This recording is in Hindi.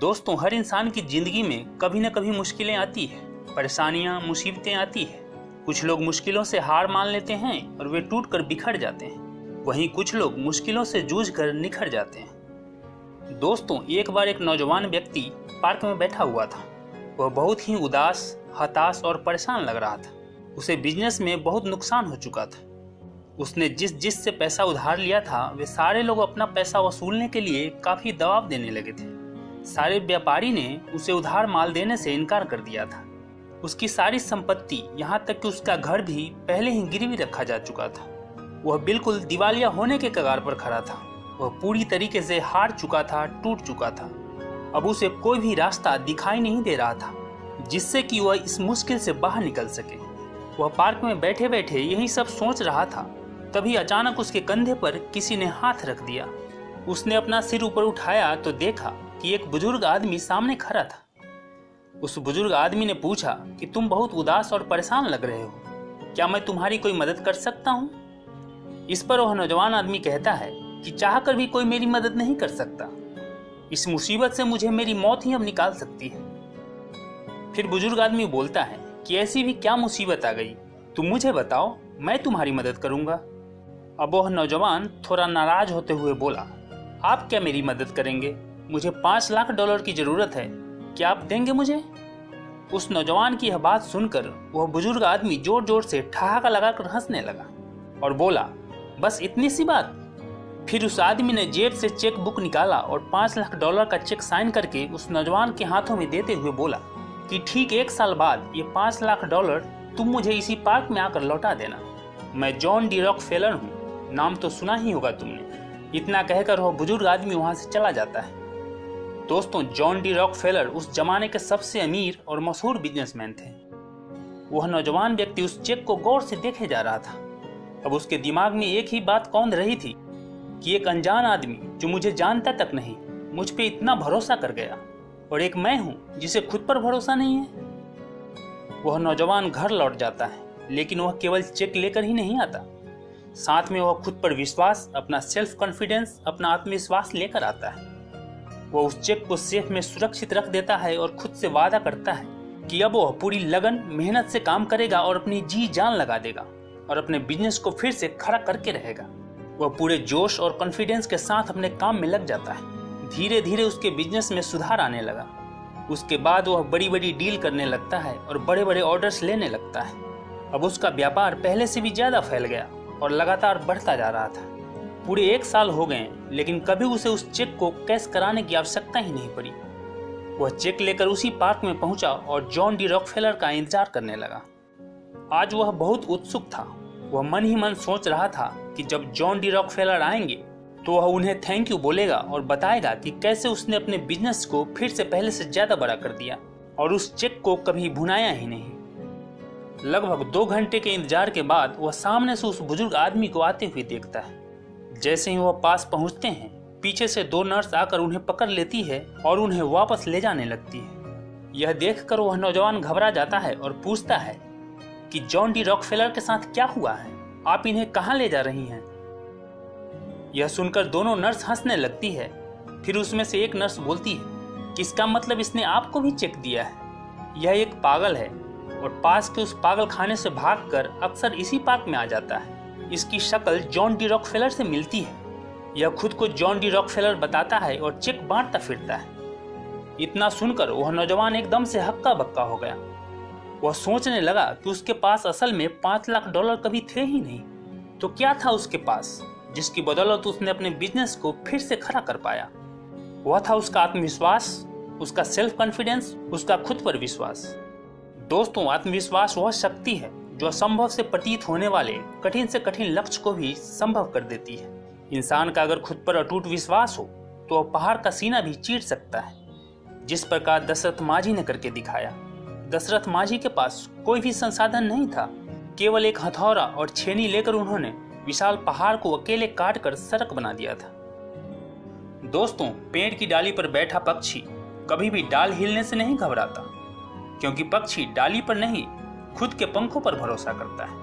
दोस्तों, हर इंसान की जिंदगी में कभी न कभी मुश्किलें आती है, परेशानियां, मुसीबतें आती है। कुछ लोग मुश्किलों से हार मान लेते हैं और वे टूटकर बिखर जाते हैं। वहीं कुछ लोग मुश्किलों से जूझकर निखर जाते हैं। दोस्तों, एक बार एक नौजवान व्यक्ति पार्क में बैठा हुआ था। वह बहुत ही उदास, हताश और परेशान लग रहा था। उसे बिजनेस में बहुत नुकसान हो चुका था। उसने जिस से पैसा उधार लिया था, वे सारे लोग अपना पैसा वसूलने के लिए काफी दबाव देने लगे थे। सारे व्यापारी ने उसे उधार माल देने से इनकार कर दिया था। उसकी सारी संपत्ति, यहाँ तक कि उसका घर भी पहले ही गिरवी रखा जा चुका था। वह बिल्कुल दिवालिया होने के कगार पर खड़ा था। वह पूरी तरीके से हार चुका था, टूट चुका था। अब उसे कोई भी रास्ता दिखाई नहीं दे रहा था जिससे कि वह इस मुश्किल से बाहर निकल सके। वह पार्क में बैठे बैठे यही सब सोच रहा था। तभी अचानक उसके कंधे पर किसी ने हाथ रख दिया। उसने अपना सिर ऊपर उठाया तो देखा कि एक बुजुर्ग आदमी सामने खड़ा था। उस बुजुर्ग आदमी ने पूछा कि तुम बहुत उदास और परेशान लग रहे हो, क्या मैं तुम्हारी कोई मदद कर सकता हूँ? इस पर वह नौजवान आदमी कहता है कि चाहकर भी कोई मेरी मदद नहीं कर सकता। इस मुसीबत से मुझे मेरी मौत ही अब निकाल सकती है। फिर बुजुर्ग आदमी बोलता है कि ऐसी भी क्या मुसीबत आ गई, तुम मुझे बताओ, मैं तुम्हारी मदद करूंगा। अब वह नौजवान थोड़ा नाराज होते हुए बोला, आप क्या मेरी मदद करेंगे? मुझे $5 लाख की जरूरत है, क्या आप देंगे मुझे? उस नौजवान की यह बात सुनकर वह बुजुर्ग आदमी जोर जोर से ठहाका लगाकर हंसने लगा और बोला, बस इतनी सी बात? फिर उस आदमी ने जेब से चेक बुक निकाला और $5 लाख का चेक साइन करके उस नौजवान के हाथों में देते हुए बोला कि ठीक 1 साल बाद ये $5 लाख तुम मुझे इसी पार्क में आकर लौटा देना। मैं जॉन डी रॉकफेलर हूँ, नाम तो सुना ही होगा तुमने। इतना कहकर वह बुजुर्ग आदमी वहां से चला जाता है। दोस्तों, जॉन डी रॉकफेलर उस जमाने के सबसे अमीर और मशहूर बिजनेसमैन थे। वह नौजवान व्यक्ति उस चेक को गौर से देखे जा रहा था। अब उसके दिमाग में एक ही बात कौंध रही थी कि एक अनजान आदमी जो मुझे जानता तक नहीं, मुझ पे इतना भरोसा कर गया, और एक मैं हूं जिसे खुद पर भरोसा नहीं है। वह नौजवान घर लौट जाता है, लेकिन वह केवल चेक लेकर ही नहीं आता, साथ में वह खुद पर विश्वास, अपना सेल्फ कॉन्फिडेंस, अपना आत्मविश्वास लेकर आता है। वह उस चेक को सेफ में सुरक्षित रख देता है और खुद से वादा करता है कि अब वह पूरी लगन, मेहनत से काम करेगा और अपनी जी जान लगा देगा और अपने बिजनेस को फिर से खड़ा करके रहेगा। वह पूरे जोश और कॉन्फिडेंस के साथ अपने काम में लग जाता है। धीरे धीरे उसके बिजनेस में सुधार आने लगा। उसके बाद वह बड़ी बड़ी डील करने लगता है और बड़े बड़े ऑर्डर्स लेने लगता है। अब उसका व्यापार पहले से भी ज्यादा फैल गया और लगातार बढ़ता जा रहा था। पूरे 1 साल हो गए, लेकिन कभी उसे उस चेक को कैश कराने की आवश्यकता ही नहीं पड़ी। वह चेक लेकर उसी पार्क में पहुंचा और जॉन डी रॉकफेलर का इंतजार करने लगा। आज वह बहुत उत्सुक था। वह मन ही मन सोच रहा था कि जब जॉन डी रॉकफेलर आएंगे तो वह उन्हें थैंक यू बोलेगा और बताएगा कि कैसे उसने अपने बिजनेस को फिर से पहले से ज्यादा बड़ा कर दिया और उस चेक को कभी भुनाया ही नहीं। लगभग 2 घंटे के इंतजार के बाद वह सामने से उस बुजुर्ग आदमी को आते हुए देखता है। जैसे ही वह पास पहुंचते हैं, पीछे से 2 नर्स आकर उन्हें पकड़ लेती है और उन्हें वापस ले जाने लगती है। यह देखकर वह नौजवान घबरा जाता है और पूछता है कि जॉन डी रॉकफेलर के साथ क्या हुआ है, आप इन्हें कहाँ ले जा रही हैं? यह सुनकर दोनों नर्स हंसने लगती है। फिर उसमें से एक नर्स बोलती है कि इसका मतलब इसने आपको भी चेक दिया है। यह एक पागल है और पास के उस पागल खाने से भागकर अक्सर इसी पार्क में आ जाता है। इसकी शक्ल जॉन डी रॉकफेलर से मिलती है। यह खुद को जॉन डी रॉकफेलर बताता है और चेक बांटता फिरता है। इतना सुनकर वह नौजवान एकदम से हक्का बक्का हो गया। वह सोचने लगा कि उसके पास असल में $5 लाख कभी थे ही नहीं, तो क्या था उसके पास जिसकी बदौलत उसने अपने बिजनेस को फिर से खड़ा कर पाया? वह था उसका आत्मविश्वास, उसका सेल्फ कॉन्फिडेंस, उसका खुद पर विश्वास। दोस्तों, आत्मविश्वास वह शक्ति है जो असंभव से प्रतीत होने वाले कठिन से कठिन लक्ष्य को भी संभव कर देती है। इंसान का अगर खुद पर अटूट विश्वास हो तो वह पहाड़ का सीना भी चीर सकता है, जिस प्रकार दशरथ माझी ने करके दिखाया। दशरथ माझी के पास कोई भी संसाधन नहीं था, केवल एक हथौड़ा और छेनी लेकर उन्होंने विशाल पहाड़ को अकेले काटकर सड़क बना दिया था। दोस्तों, पेड़ की डाली पर बैठा पक्षी कभी भी डाल हिलने से नहीं घबराता, क्योंकि पक्षी डाली पर नहीं, खुद के पंखों पर भरोसा करता है।